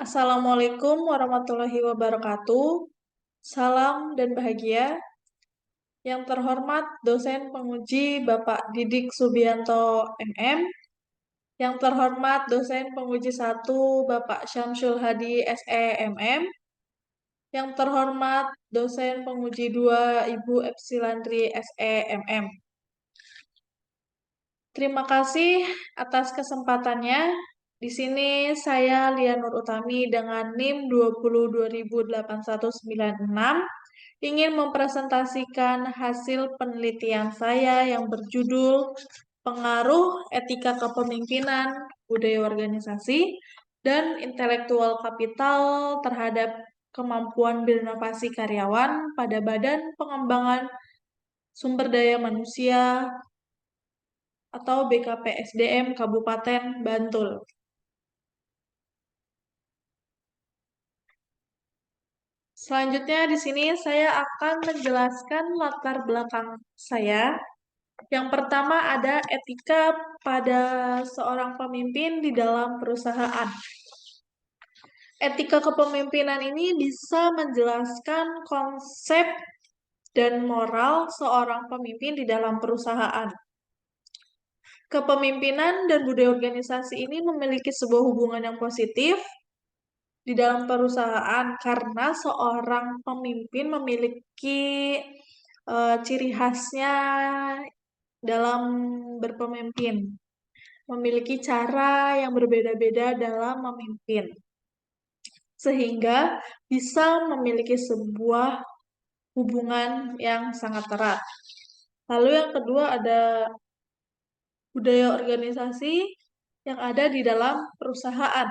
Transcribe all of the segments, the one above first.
Assalamualaikum warahmatullahi wabarakatuh. Salam dan bahagia. Yang terhormat dosen penguji Bapak Didik Subianto MM. Yang terhormat dosen penguji 1 Bapak Syamsul Hadi SEMM. Yang terhormat dosen penguji 2 Ibu Epsilandri SEMM. Terima kasih atas kesempatannya. Di sini saya Lia Nur Utami dengan NIM 20208196 ingin mempresentasikan hasil penelitian saya yang berjudul Pengaruh Etika Kepemimpinan, Budaya Organisasi, dan Intelektual Kapital terhadap kemampuan berinovasi karyawan pada Badan Pengembangan Sumber Daya Manusia atau BKPSDM Kabupaten Bantul. Selanjutnya di sini saya akan menjelaskan latar belakang saya. Yang pertama ada etika pada seorang pemimpin di dalam perusahaan. Etika kepemimpinan ini bisa menjelaskan konsep dan moral seorang pemimpin di dalam perusahaan. Kepemimpinan dan budaya organisasi ini memiliki sebuah hubungan yang positif di dalam perusahaan karena seorang pemimpin memiliki ciri khasnya dalam berpemimpin, memiliki cara yang berbeda-beda dalam memimpin, sehingga bisa memiliki sebuah hubungan yang sangat erat. Lalu yang kedua ada budaya organisasi yang ada di dalam perusahaan.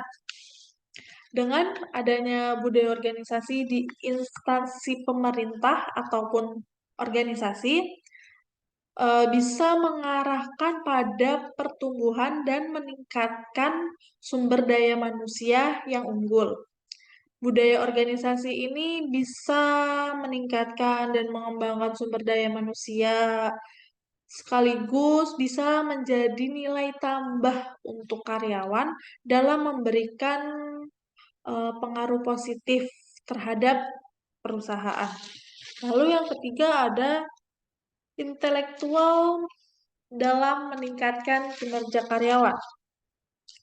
Dengan adanya budaya organisasi di instansi pemerintah ataupun organisasi, bisa mengarahkan pada pertumbuhan dan meningkatkan sumber daya manusia yang unggul. Budaya organisasi ini bisa meningkatkan dan mengembangkan sumber daya manusia, sekaligus bisa menjadi nilai tambah untuk karyawan dalam memberikan pengaruh positif terhadap perusahaan. Lalu yang ketiga ada intelektual dalam meningkatkan kinerja karyawan.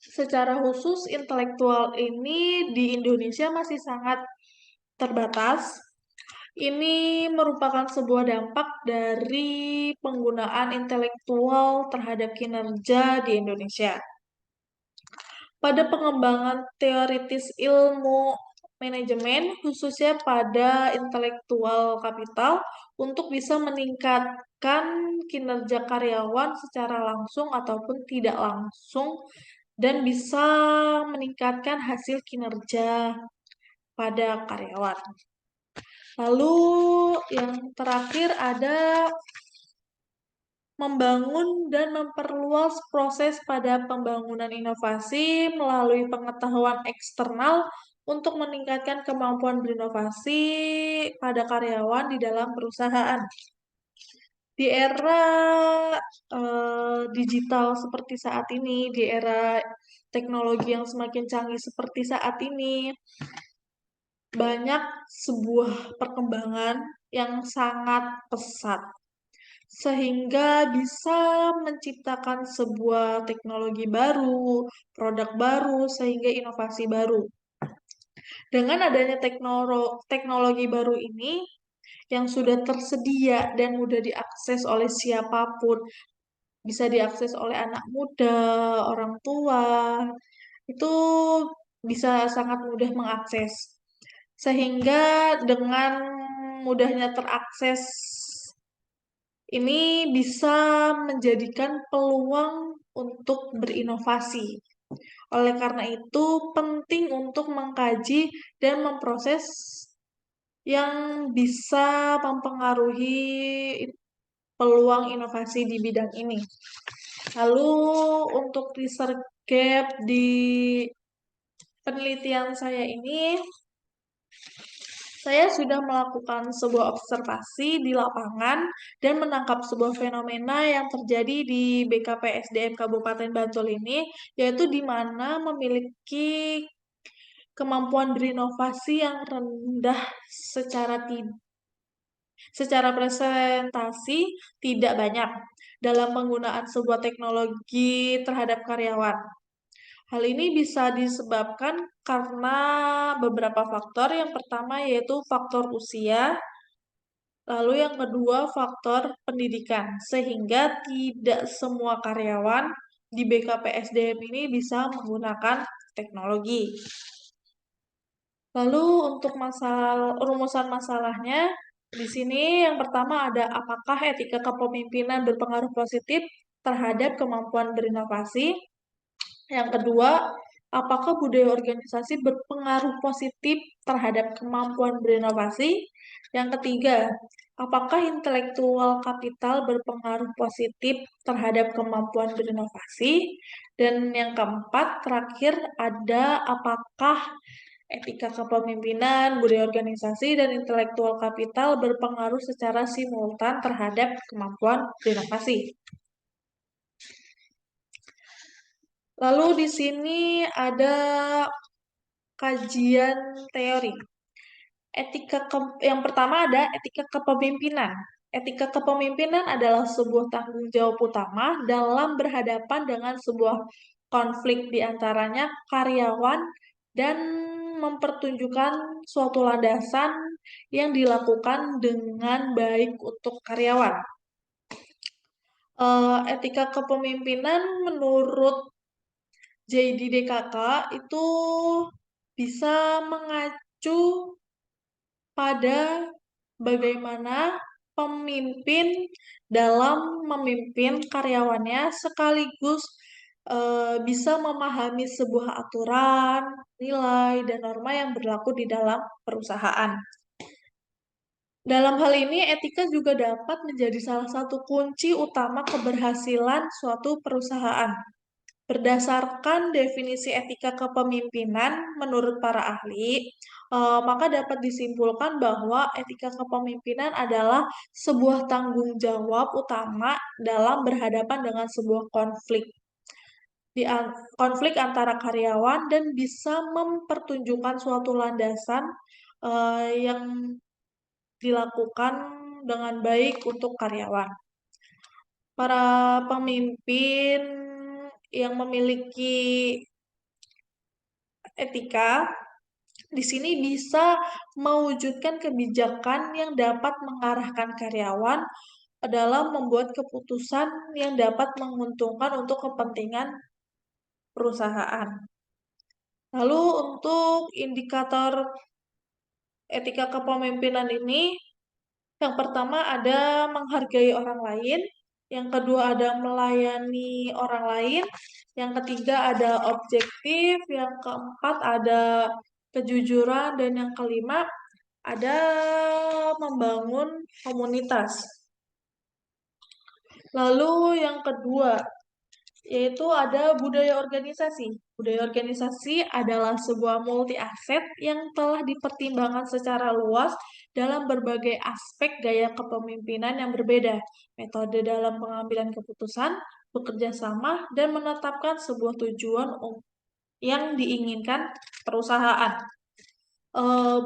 Secara khusus, intelektual ini di Indonesia masih sangat terbatas. Ini merupakan sebuah dampak dari penggunaan intelektual terhadap kinerja di Indonesia. Pada pengembangan teoritis ilmu manajemen, khususnya pada intelektual kapital, untuk bisa meningkatkan kinerja karyawan secara langsung ataupun tidak langsung, dan bisa meningkatkan hasil kinerja pada karyawan. Lalu yang terakhir ada membangun dan memperluas proses pada pembangunan inovasi melalui pengetahuan eksternal untuk meningkatkan kemampuan berinovasi pada karyawan di dalam perusahaan. Di era digital seperti saat ini, di era teknologi yang semakin canggih seperti saat ini, banyak sebuah perkembangan yang sangat pesat, sehingga bisa menciptakan sebuah teknologi baru, produk baru, sehingga inovasi baru. Dengan adanya teknologi baru ini, yang sudah tersedia dan mudah diakses oleh siapapun, bisa diakses oleh anak muda, orang tua, itu bisa sangat mudah mengakses. Sehingga dengan mudahnya terakses ini bisa menjadikan peluang untuk berinovasi. Oleh karena itu, penting untuk mengkaji dan memproses yang bisa mempengaruhi peluang inovasi di bidang ini. Lalu untuk research gap di penelitian saya ini, saya sudah melakukan sebuah observasi di lapangan dan menangkap sebuah fenomena yang terjadi di BKPSDM Kabupaten Bantul ini, yaitu di mana memiliki kemampuan berinovasi yang rendah secara presentasi tidak banyak dalam penggunaan sebuah teknologi terhadap karyawan. Hal ini bisa disebabkan karena beberapa faktor. Yang pertama yaitu faktor usia, lalu yang kedua faktor pendidikan, sehingga tidak semua karyawan di BKPSDM ini bisa menggunakan teknologi. Lalu untuk rumusan masalahnya, di sini yang pertama ada apakah etika kepemimpinan berpengaruh positif terhadap kemampuan berinovasi? Yang kedua, apakah budaya organisasi berpengaruh positif terhadap kemampuan berinovasi? Yang ketiga, apakah intelektual kapital berpengaruh positif terhadap kemampuan berinovasi? Dan yang keempat, terakhir ada apakah etika kepemimpinan, budaya organisasi, dan intelektual kapital berpengaruh secara simultan terhadap kemampuan berinovasi. Lalu di sini ada kajian teori. Yang pertama ada etika kepemimpinan. Etika kepemimpinan adalah sebuah tanggung jawab utama dalam berhadapan dengan sebuah konflik di antaranya karyawan dan mempertunjukkan suatu landasan yang dilakukan dengan baik untuk karyawan. Etika kepemimpinan menurut JDDKK itu bisa mengacu pada bagaimana pemimpin dalam memimpin karyawannya sekaligus bisa memahami sebuah aturan, nilai, dan norma yang berlaku di dalam perusahaan. Dalam hal ini, etika juga dapat menjadi salah satu kunci utama keberhasilan suatu perusahaan. Berdasarkan definisi etika kepemimpinan menurut para ahli, maka dapat disimpulkan bahwa etika kepemimpinan adalah sebuah tanggung jawab utama dalam berhadapan dengan sebuah konflik antara karyawan dan bisa mempertunjukkan suatu landasan yang dilakukan dengan baik untuk karyawan. Para pemimpin yang memiliki etika di sini bisa mewujudkan kebijakan yang dapat mengarahkan karyawan dalam membuat keputusan yang dapat menguntungkan untuk kepentingan perusahaan. Lalu untuk indikator etika kepemimpinan ini, yang pertama ada menghargai orang lain, yang kedua ada melayani orang lain, yang ketiga ada objektif, yang keempat ada kejujuran, dan yang kelima ada membangun komunitas. Lalu yang kedua, yaitu ada budaya organisasi. Budaya organisasi adalah sebuah multi-aset yang telah dipertimbangkan secara luas dalam berbagai aspek gaya kepemimpinan yang berbeda, metode dalam pengambilan keputusan, bekerja sama, dan menetapkan sebuah tujuan yang diinginkan perusahaan.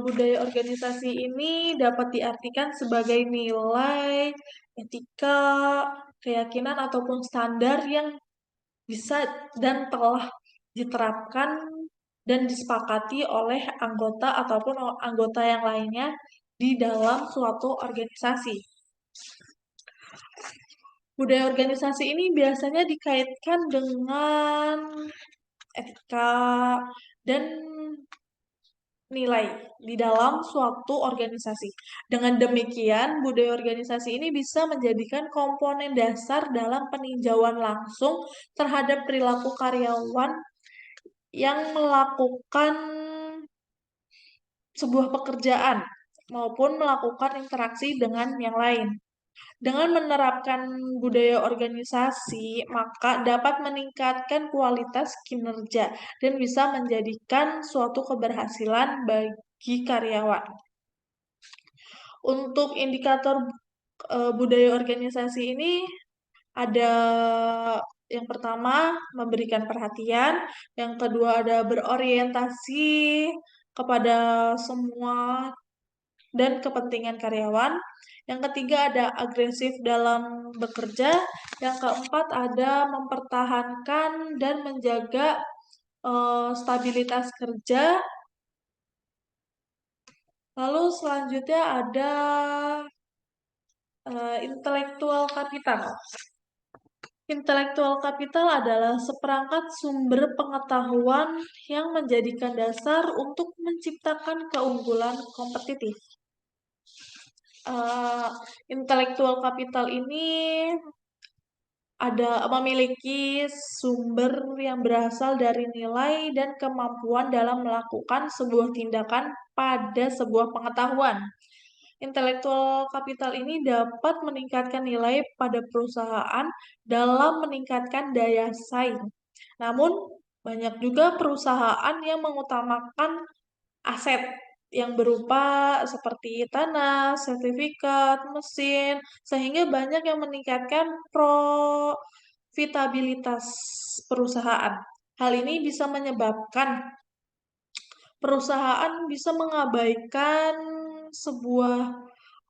Budaya organisasi ini dapat diartikan sebagai nilai, etika, keyakinan, ataupun standar yang bisa dan telah diterapkan dan disepakati oleh anggota ataupun anggota yang lainnya di dalam suatu organisasi. Budaya organisasi ini biasanya dikaitkan dengan etika dan nilai di dalam suatu organisasi. Dengan demikian, budaya organisasi ini bisa menjadikan komponen dasar dalam peninjauan langsung terhadap perilaku karyawan yang melakukan sebuah pekerjaan maupun melakukan interaksi dengan yang lain. Dengan menerapkan budaya organisasi, maka dapat meningkatkan kualitas kinerja dan bisa menjadikan suatu keberhasilan bagi karyawan. Untuk indikator budaya organisasi ini ada yang pertama memberikan perhatian, yang kedua ada berorientasi kepada semua dan kepentingan karyawan. Yang ketiga ada agresif dalam bekerja. Yang keempat ada mempertahankan dan menjaga stabilitas kerja. Lalu selanjutnya ada intelektual kapital. Intelektual kapital adalah seperangkat sumber pengetahuan yang menjadikan dasar untuk menciptakan keunggulan kompetitif. Intelektual kapital ini memiliki sumber yang berasal dari nilai dan kemampuan dalam melakukan sebuah tindakan pada sebuah pengetahuan. Intelektual kapital ini dapat meningkatkan nilai pada perusahaan dalam meningkatkan daya saing. Namun, banyak juga perusahaan yang mengutamakan aset yang berupa seperti tanah, sertifikat, mesin, sehingga banyak yang meningkatkan profitabilitas perusahaan. Hal ini bisa menyebabkan perusahaan bisa mengabaikan sebuah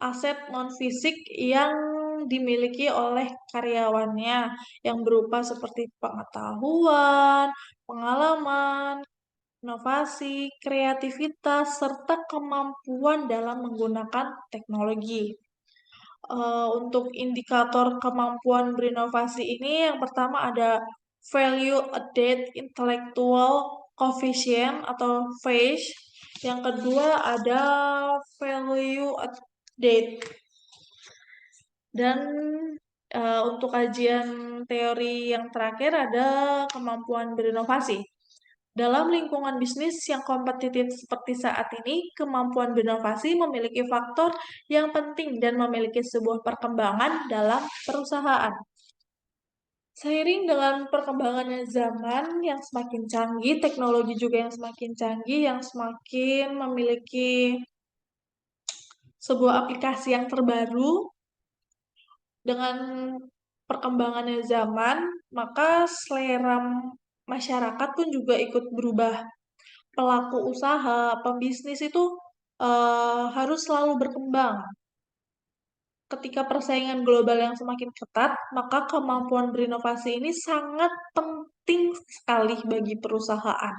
aset non-fisik yang dimiliki oleh karyawannya yang berupa seperti pengetahuan, pengalaman, inovasi, kreativitas, serta kemampuan dalam menggunakan teknologi. Untuk indikator kemampuan berinovasi ini yang pertama ada Value Added Intellectual Coefficient atau VACE. Yang kedua ada Value Added. Dan untuk kajian teori yang terakhir ada kemampuan berinovasi. Dalam lingkungan bisnis yang kompetitif seperti saat ini, kemampuan berinovasi memiliki faktor yang penting dan memiliki sebuah perkembangan dalam perusahaan. Seiring dengan perkembangannya zaman yang semakin canggih, teknologi juga yang semakin canggih, yang semakin memiliki sebuah aplikasi yang terbaru, dengan perkembangannya zaman, maka selera masyarakat pun juga ikut berubah. Pelaku usaha, pembisnis itu harus selalu berkembang. Ketika persaingan global yang semakin ketat, maka kemampuan berinovasi ini sangat penting sekali bagi perusahaan.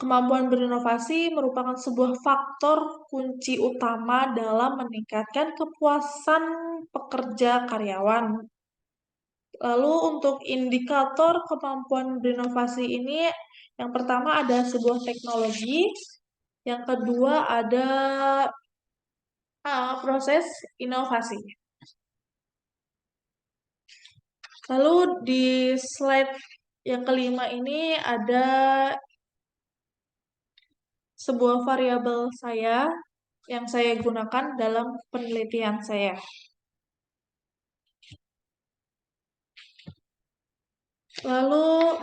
Kemampuan berinovasi merupakan sebuah faktor kunci utama dalam meningkatkan kepuasan pekerja karyawan. Lalu untuk indikator kemampuan berinovasi ini, yang pertama ada sebuah teknologi, yang kedua ada proses inovasi. Lalu di slide yang kelima ini ada sebuah variabel saya yang saya gunakan dalam penelitian saya. Lalu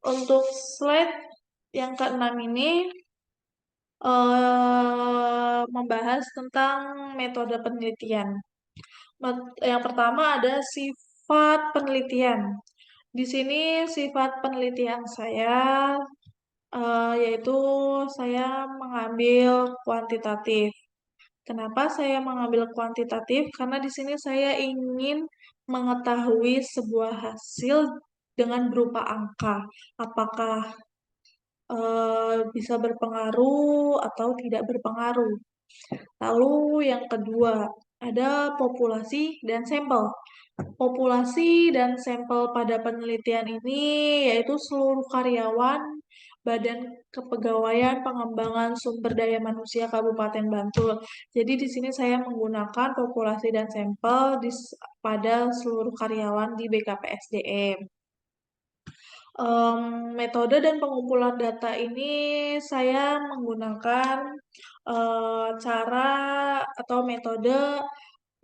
untuk slide yang keenam ini membahas tentang metode penelitian. Yang pertama ada sifat penelitian. Di sini sifat penelitian saya yaitu saya mengambil kuantitatif. Kenapa saya mengambil kuantitatif? Karena di sini saya ingin mengetahui sebuah hasil dengan berupa angka. Apakah bisa berpengaruh atau tidak berpengaruh. Lalu yang kedua, ada populasi dan sampel. Populasi dan sampel pada penelitian ini yaitu seluruh karyawan Badan Kepegawaian Pengembangan Sumber Daya Manusia Kabupaten Bantul. Jadi di sini saya menggunakan populasi dan sampel pada seluruh karyawan di BKPSDM. Metode dan pengumpulan data ini saya menggunakan cara atau metode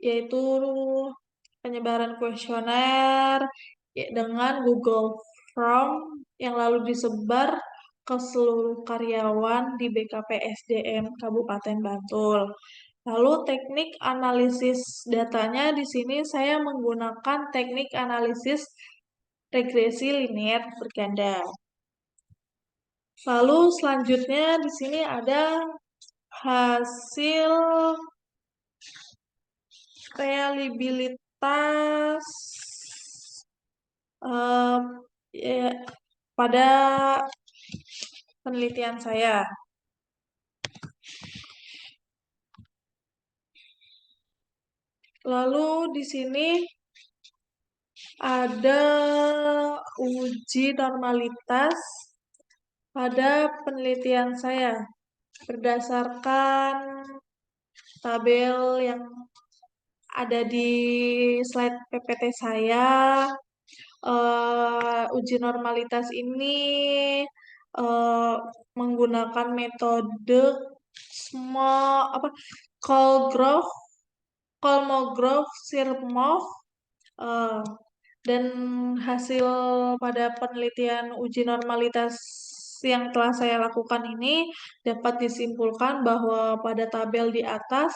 yaitu penyebaran kuesioner dengan Google Form yang lalu disebar ke seluruh karyawan di BKPSDM Kabupaten Bantul. Lalu teknik analisis datanya di sini saya menggunakan teknik analisis regresi linear berganda. Lalu selanjutnya di sini ada hasil reliabilitas eh, ya, pada penelitian saya. Lalu di sini ada uji normalitas pada penelitian saya berdasarkan tabel yang ada di slide PPT saya. Uji normalitas ini uh, menggunakan metode Kolmogorov, Sirmov, uh, dan hasil pada penelitian uji normalitas yang telah saya lakukan ini dapat disimpulkan bahwa pada tabel di atas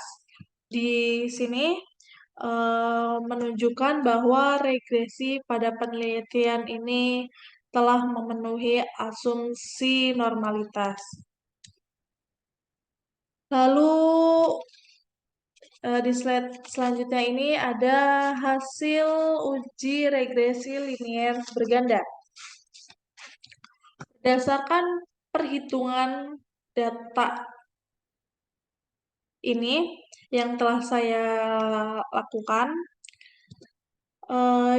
di sini menunjukkan bahwa regresi pada penelitian ini telah memenuhi asumsi normalitas. Lalu di slide selanjutnya ini ada hasil uji regresi linear berganda. Berdasarkan perhitungan data ini yang telah saya lakukan,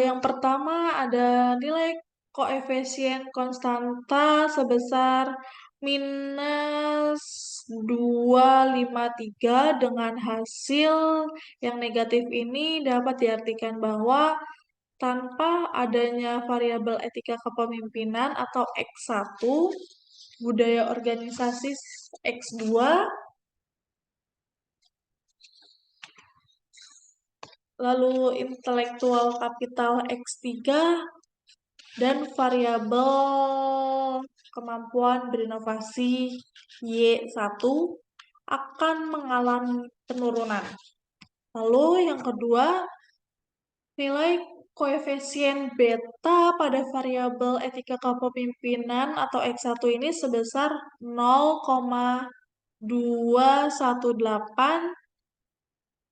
yang pertama ada nilai koefisien konstanta sebesar minus 253 dengan hasil yang negatif ini dapat diartikan bahwa tanpa adanya variabel etika kepemimpinan atau X1, budaya organisasi X2, lalu intelektual kapital X3, dan variabel kemampuan berinovasi Y1 akan mengalami penurunan. Lalu yang kedua, nilai koefisien beta pada variabel etika kepemimpinan atau X1 ini sebesar 0,218.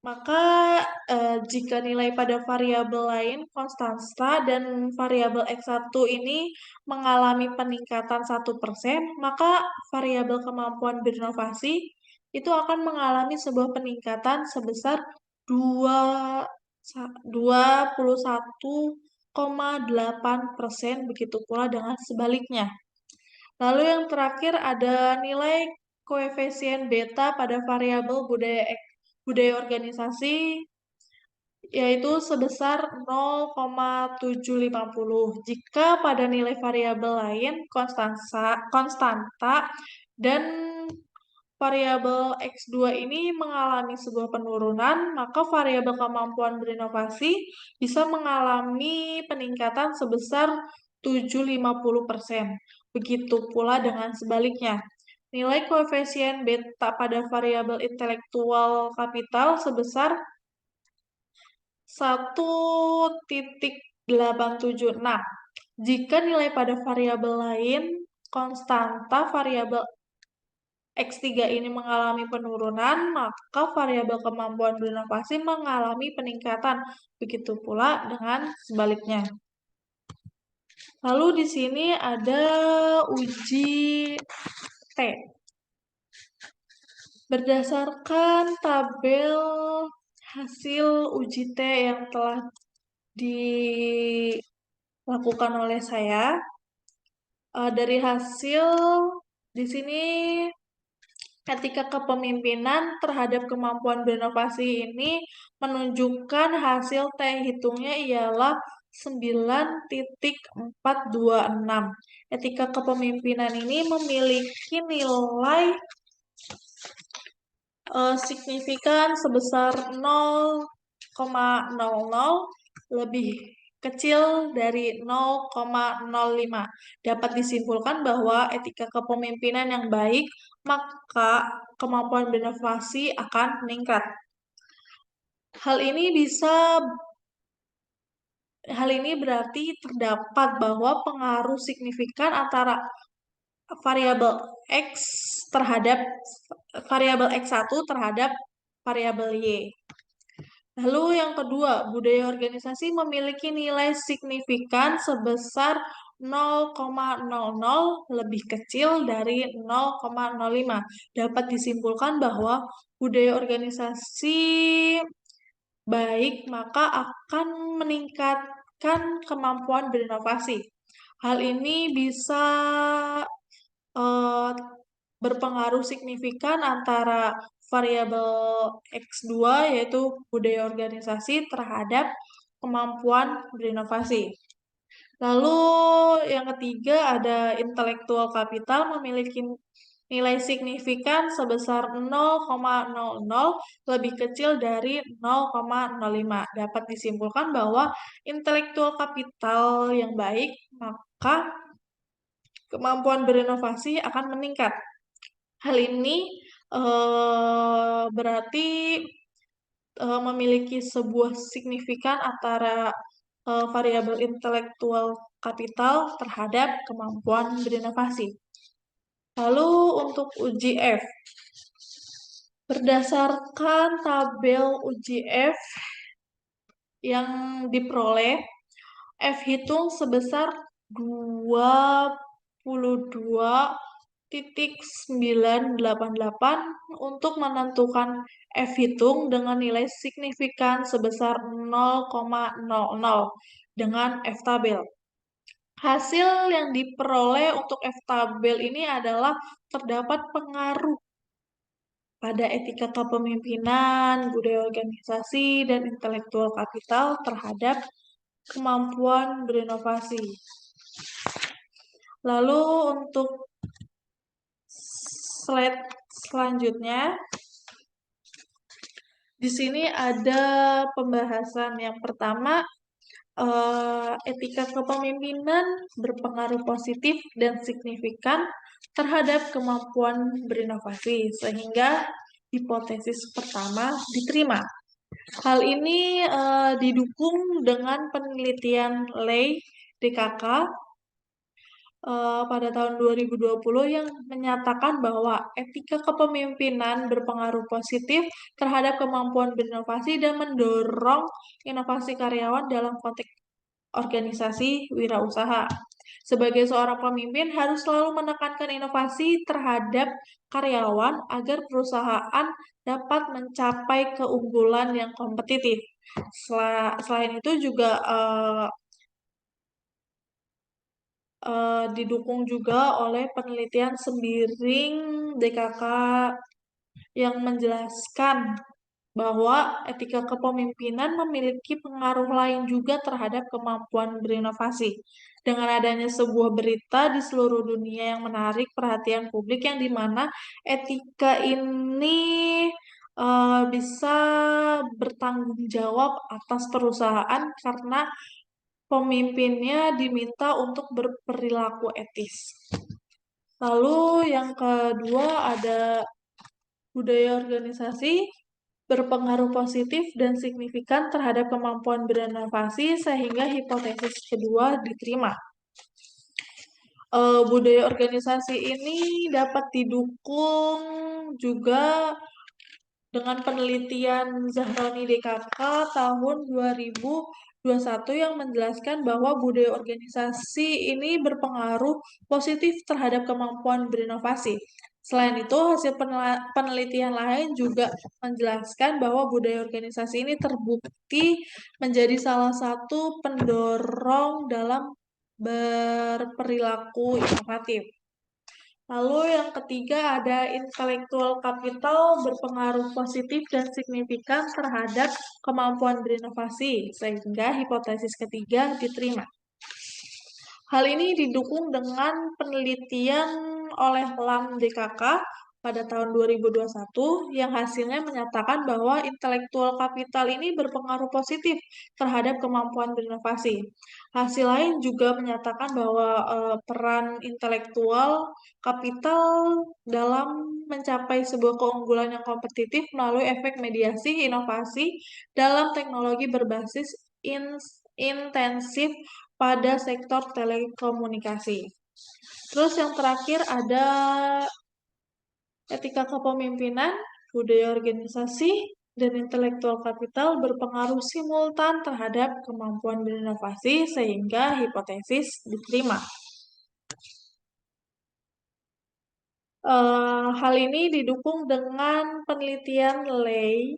Maka jika nilai pada variabel lain konstanta dan variabel X1 ini mengalami peningkatan 1%, maka variabel kemampuan berinovasi itu akan mengalami sebuah peningkatan sebesar 21,8%, begitu pula dengan sebaliknya. Lalu yang terakhir ada nilai koefisien beta pada variabel budaya organisasi, yaitu sebesar 0,750. Jika pada nilai variabel lain konstanta dan variabel X2 ini mengalami sebuah penurunan, maka variabel kemampuan berinovasi bisa mengalami peningkatan sebesar 750%. Begitu pula dengan sebaliknya. Nilai koefisien beta pada variabel intelektual kapital sebesar 1,876. Jika nilai pada variabel lain konstanta variabel X3 ini mengalami penurunan, maka variabel kemampuan berinovasi mengalami peningkatan. Begitu pula dengan sebaliknya. Lalu di sini ada uji T. Berdasarkan tabel hasil uji T yang telah dilakukan oleh saya, dari hasil di sini etika kepemimpinan terhadap kemampuan berinovasi ini menunjukkan hasil T hitungnya ialah 9,426. Etika kepemimpinan ini memiliki nilai signifikan sebesar 0,00 lebih kecil dari 0,05. Dapat disimpulkan bahwa etika kepemimpinan yang baik, maka kemampuan berinovasi akan meningkat. Hal ini berarti terdapat bahwa pengaruh signifikan antara variabel X terhadap variabel X1 terhadap variabel Y. Lalu yang kedua, budaya organisasi memiliki nilai signifikan sebesar 0,00 lebih kecil dari 0,05. Dapat disimpulkan bahwa budaya organisasi baik maka akan meningkatkan kemampuan berinovasi. Hal ini bisa berpengaruh signifikan antara variabel X2 yaitu budaya organisasi terhadap kemampuan berinovasi. Lalu yang ketiga ada intelektual kapital memiliki nilai signifikan sebesar 0,00 lebih kecil dari 0,05. Dapat disimpulkan bahwa intelektual kapital yang baik maka kemampuan berinovasi akan meningkat. Hal ini berarti memiliki sebuah signifikan antara variabel intelektual kapital terhadap kemampuan berinovasi. Lalu untuk uji F. Berdasarkan tabel uji F yang diperoleh, F hitung sebesar 22,988 untuk menentukan F hitung dengan nilai signifikan sebesar 0,00 dengan F tabel. Hasil yang diperoleh untuk F tabel ini adalah terdapat pengaruh pada etika kepemimpinan, budaya organisasi, dan intelektual kapital terhadap kemampuan berinovasi. Lalu untuk slide selanjutnya, di sini ada pembahasan yang pertama, etika kepemimpinan berpengaruh positif dan signifikan terhadap kemampuan berinovasi, sehingga hipotesis pertama diterima. Hal ini didukung dengan penelitian Lei DKK pada tahun 2020 yang menyatakan bahwa etika kepemimpinan berpengaruh positif terhadap kemampuan berinovasi dan mendorong inovasi karyawan dalam konteks organisasi wirausaha. Sebagai seorang pemimpin harus selalu menekankan inovasi terhadap karyawan agar perusahaan dapat mencapai keunggulan yang kompetitif. Selain itu juga didukung juga oleh penelitian Sembiring DKK yang menjelaskan bahwa etika kepemimpinan memiliki pengaruh lain juga terhadap kemampuan berinovasi. Dengan adanya sebuah berita di seluruh dunia yang menarik perhatian publik yang dimana etika ini bisa bertanggung jawab atas perusahaan karena pemimpinnya diminta untuk berperilaku etis. Lalu yang kedua ada budaya organisasi berpengaruh positif dan signifikan terhadap kemampuan berinovasi sehingga hipotesis kedua diterima. Budaya organisasi ini dapat didukung juga dengan penelitian Zahroni DKK tahun 2021 yang menjelaskan bahwa budaya organisasi ini berpengaruh positif terhadap kemampuan berinovasi. Selain itu, hasil penelitian lain juga menjelaskan bahwa budaya organisasi ini terbukti menjadi salah satu pendorong dalam berperilaku inovatif. Lalu yang ketiga ada intellectual capital berpengaruh positif dan signifikan terhadap kemampuan berinovasi, sehingga hipotesis ketiga diterima. Hal ini didukung dengan penelitian oleh LAM DKK pada tahun 2021 yang hasilnya menyatakan bahwa intelektual kapital ini berpengaruh positif terhadap kemampuan berinovasi. Hasil lain juga menyatakan bahwa peran intelektual kapital dalam mencapai sebuah keunggulan yang kompetitif melalui efek mediasi inovasi dalam teknologi berbasis intensif pada sektor telekomunikasi. Terus yang terakhir ada etika kepemimpinan, budaya organisasi, dan intelektual kapital berpengaruh simultan terhadap kemampuan berinovasi sehingga hipotesis diterima. Hal ini didukung dengan penelitian Lei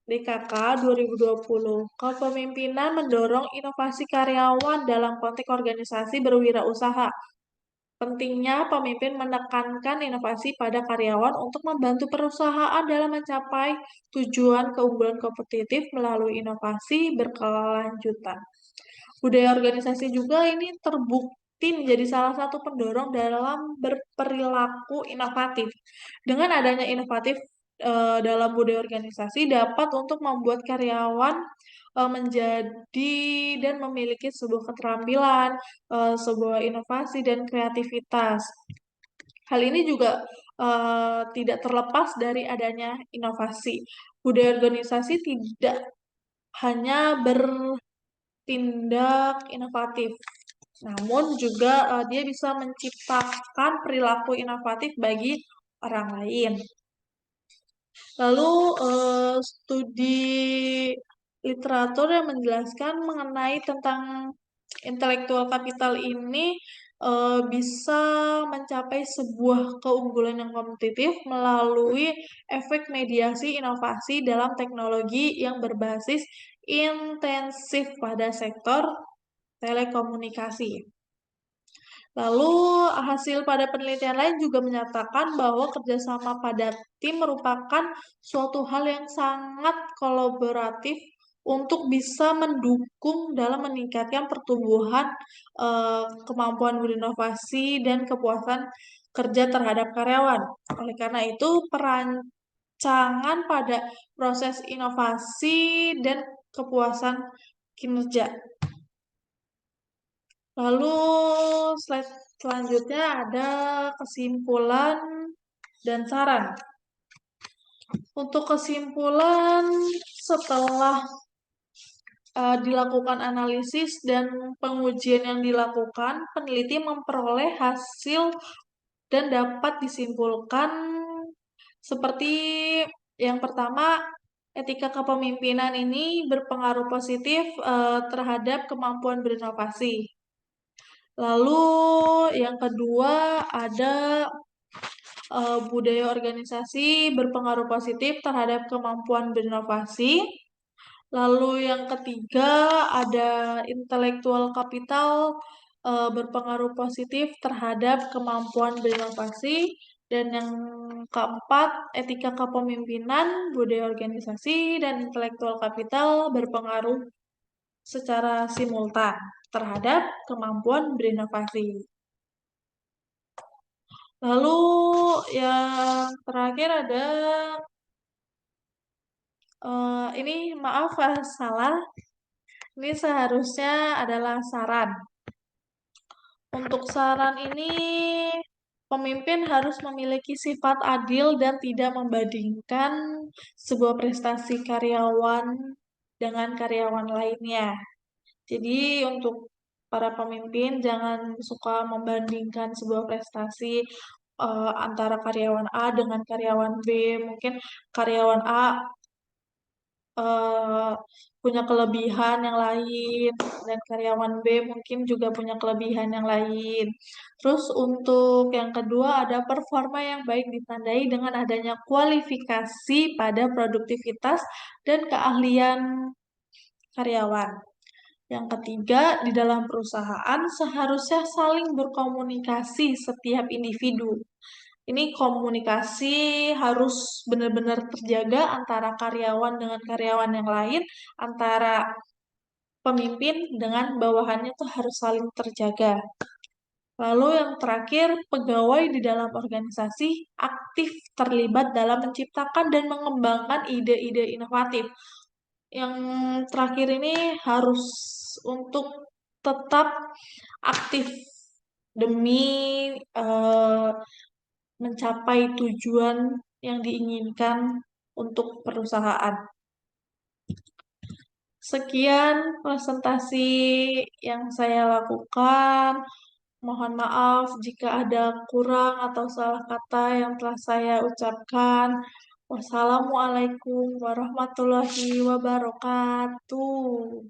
DKK 2020. Kepemimpinan mendorong inovasi karyawan dalam konteks organisasi berwirausaha. Pentingnya pemimpin menekankan inovasi pada karyawan untuk membantu perusahaan dalam mencapai tujuan keunggulan kompetitif melalui inovasi berkelanjutan. Budaya organisasi juga ini terbukti menjadi salah satu pendorong dalam berperilaku inovatif. Dengan adanya inovatif dalam budaya organisasi dapat untuk membuat karyawan menjadi dan memiliki sebuah keterampilan, sebuah inovasi dan kreativitas. Hal ini juga tidak terlepas dari adanya inovasi. Budaya organisasi tidak hanya bertindak inovatif, namun juga dia bisa menciptakan perilaku inovatif bagi orang lain. Lalu studi literatur yang menjelaskan mengenai tentang intelektual kapital ini bisa mencapai sebuah keunggulan yang kompetitif melalui efek mediasi inovasi dalam teknologi yang berbasis intensif pada sektor telekomunikasi. Lalu hasil pada penelitian lain juga menyatakan bahwa kerjasama pada tim merupakan suatu hal yang sangat kolaboratif untuk bisa mendukung dalam meningkatkan pertumbuhan kemampuan berinovasi dan kepuasan kerja terhadap karyawan. Oleh karena itu, perancangan pada proses inovasi dan kepuasan kinerja. Lalu slide selanjutnya ada kesimpulan dan saran. Untuk kesimpulan, setelah dilakukan analisis dan pengujian yang dilakukan, peneliti memperoleh hasil dan dapat disimpulkan seperti yang pertama, etika kepemimpinan ini berpengaruh positif terhadap kemampuan berinovasi. Lalu yang kedua ada budaya organisasi berpengaruh positif terhadap kemampuan berinovasi. Lalu yang ketiga ada intelektual kapital berpengaruh positif terhadap kemampuan berinovasi. Dan yang keempat, etika kepemimpinan, budaya organisasi, dan intelektual kapital berpengaruh secara simultan terhadap kemampuan berinovasi. Lalu yang terakhir ada ini maaf salah. Ini seharusnya adalah saran. Untuk saran ini pemimpin harus memiliki sifat adil dan tidak membandingkan sebuah prestasi karyawan dengan karyawan lainnya. Jadi untuk para pemimpin jangan suka membandingkan sebuah prestasi antara karyawan A dengan karyawan B. Mungkin karyawan A punya kelebihan yang lain dan karyawan B mungkin juga punya kelebihan yang lain. Terus untuk yang kedua ada performa yang baik ditandai dengan adanya kualifikasi pada produktivitas dan keahlian karyawan. Yang ketiga, di dalam perusahaan seharusnya saling berkomunikasi setiap individu. Ini komunikasi harus benar-benar terjaga antara karyawan dengan karyawan yang lain, antara pemimpin dengan bawahannya tuh harus saling terjaga. Lalu yang terakhir, pegawai di dalam organisasi aktif terlibat dalam menciptakan dan mengembangkan ide-ide inovatif. Yang terakhir ini harus untuk tetap aktif demi eh, mencapai tujuan yang diinginkan untuk perusahaan. Sekian presentasi yang saya lakukan. Mohon maaf jika ada kurang atau salah kata yang telah saya ucapkan. Wassalamualaikum warahmatullahi wabarakatuh.